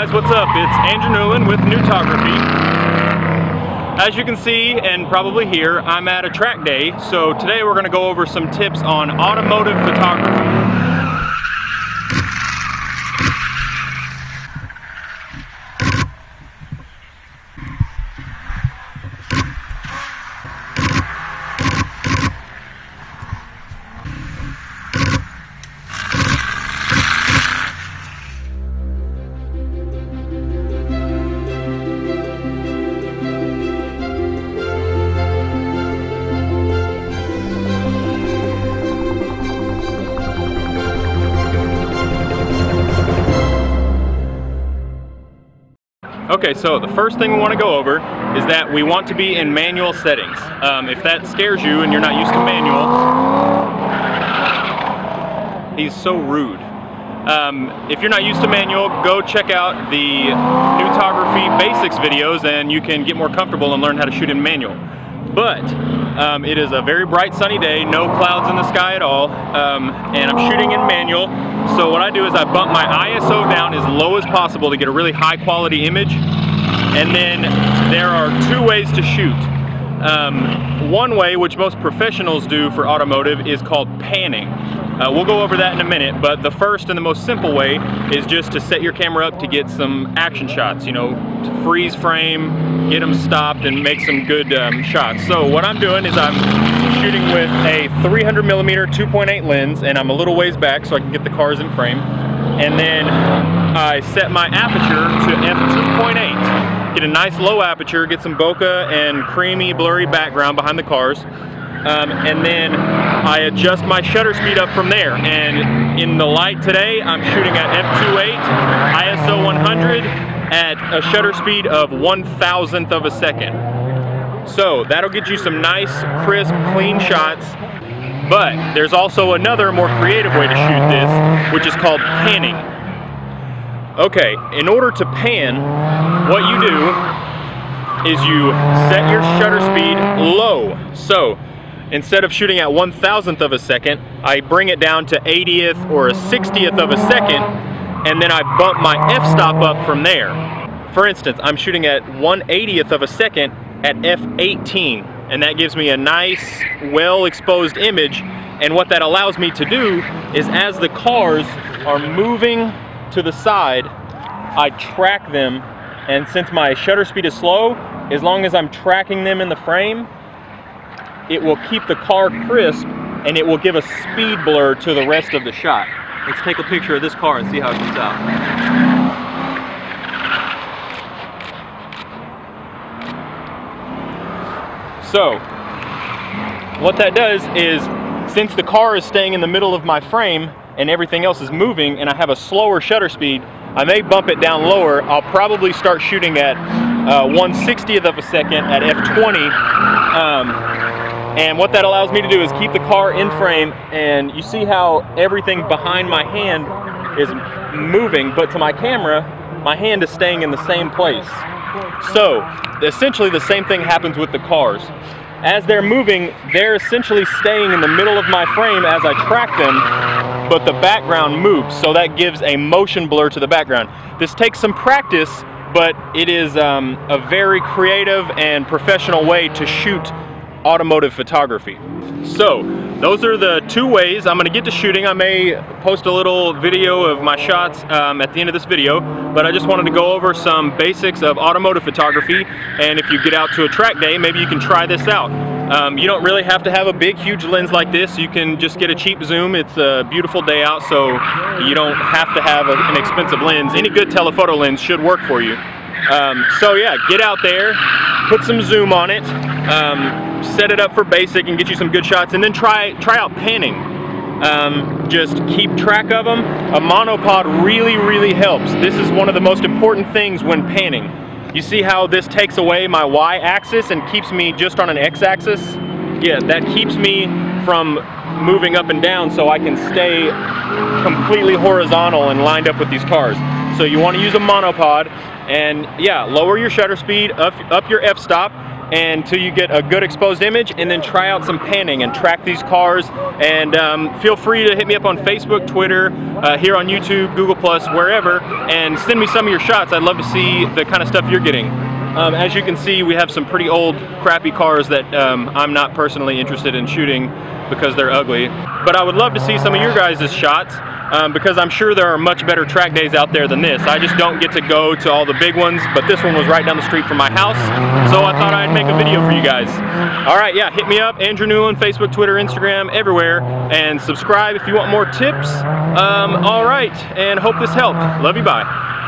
guys, what's up? It's Andrew Newland with Newtography. As you can see and probably hear, I'm at a track day, so today we're going to go over some tips on automotive photography. Okay, so the first thing we want to go over is that we want to be in manual settings. If that scares you and you're not used to manual, he's so rude. If you're not used to manual, go check out the Newtography basics videos and you can get more comfortable and learn how to shoot in manual. But it is a very bright sunny day, no clouds in the sky at all, and I'm shooting in manual. So what I do is I bump my ISO down as low as possible to get a really high quality image. And then there are two ways to shoot. One way, which most professionals do for automotive, is called panning. We'll go over that in a minute, but the first and the most simple way is just to set your camera up to get some action shots, you know, to freeze frame, get them stopped and make some good shots. So what I'm doing is I'm shooting with a 300mm 2.8 lens, and I'm a little ways back so I can get the cars in frame. And then I set my aperture to f2.8. Get a nice low aperture, get some bokeh and creamy, blurry background behind the cars. And then I adjust my shutter speed up from there. And in the light today, I'm shooting at f2.8, ISO 100 at a shutter speed of 1,000th of a second. So that'll get you some nice, crisp, clean shots. But there's also another more creative way to shoot this, which is called panning. Okay, in order to pan, what you do is you set your shutter speed low. So instead of shooting at 1,000th of a second, I bring it down to 80th or a 60th of a second, and then I bump my f-stop up from there. For instance, I'm shooting at 1/80th of a second at f18, and that gives me a nice, well-exposed image. And what that allows me to do is, as the cars are moving to the side, I track them, and since my shutter speed is slow, as long as I'm tracking them in the frame, it will keep the car crisp and it will give a speed blur to the rest of the shot. Let's take a picture of this car and see how it comes out. So what that does is, since the car is staying in the middle of my frame and everything else is moving and I have a slower shutter speed, I may bump it down lower. I'll probably start shooting at 1/60th of a second at f20. And what that allows me to do is keep the car in frame, and you see how everything behind my hand is moving, but to my camera, my hand is staying in the same place. So essentially the same thing happens with the cars. As they're moving, they're essentially staying in the middle of my frame as I track them, but the background moves, so that gives a motion blur to the background. This takes some practice, but it is a very creative and professional way to shoot automotive photography. So those are the two ways I'm going to get to shooting. I may post a little video of my shots at the end of this video, but I just wanted to go over some basics of automotive photography, and if you get out to a track day, maybe you can try this out. You don't really have to have a big, huge lens like this. You can just get a cheap zoom. It's a beautiful day out, so you don't have to have an expensive lens. Any good telephoto lens should work for you. So yeah, get out there, put some zoom on it, set it up for basic and get you some good shots, and then try out panning. Just keep track of them. A monopod really helps. This is one of the most important things when panning. You see how this takes away my y-axis and keeps me just on an x-axis? Yeah, that keeps me from moving up and down, so I can stay completely horizontal and lined up with these cars. So you want to use a monopod, and yeah, lower your shutter speed, up your f-stop, and until you get a good exposed image, and then try out some panning and track these cars. And feel free to hit me up on Facebook, Twitter, here on YouTube, Google+, wherever, and send me some of your shots. I'd love to see the kind of stuff you're getting. As you can see, we have some pretty old, crappy cars that I'm not personally interested in shooting because they're ugly. But I would love to see some of your guys' shots, because I'm sure there are much better track days out there than this. I just don't get to go to all the big ones, but this one was right down the street from my house, so I thought I'd make a video for you guys. All right, yeah, hit me up, Andrew Newland, Facebook, Twitter, Instagram, everywhere, and subscribe if you want more tips. All right, and hope this helped. Love you, bye.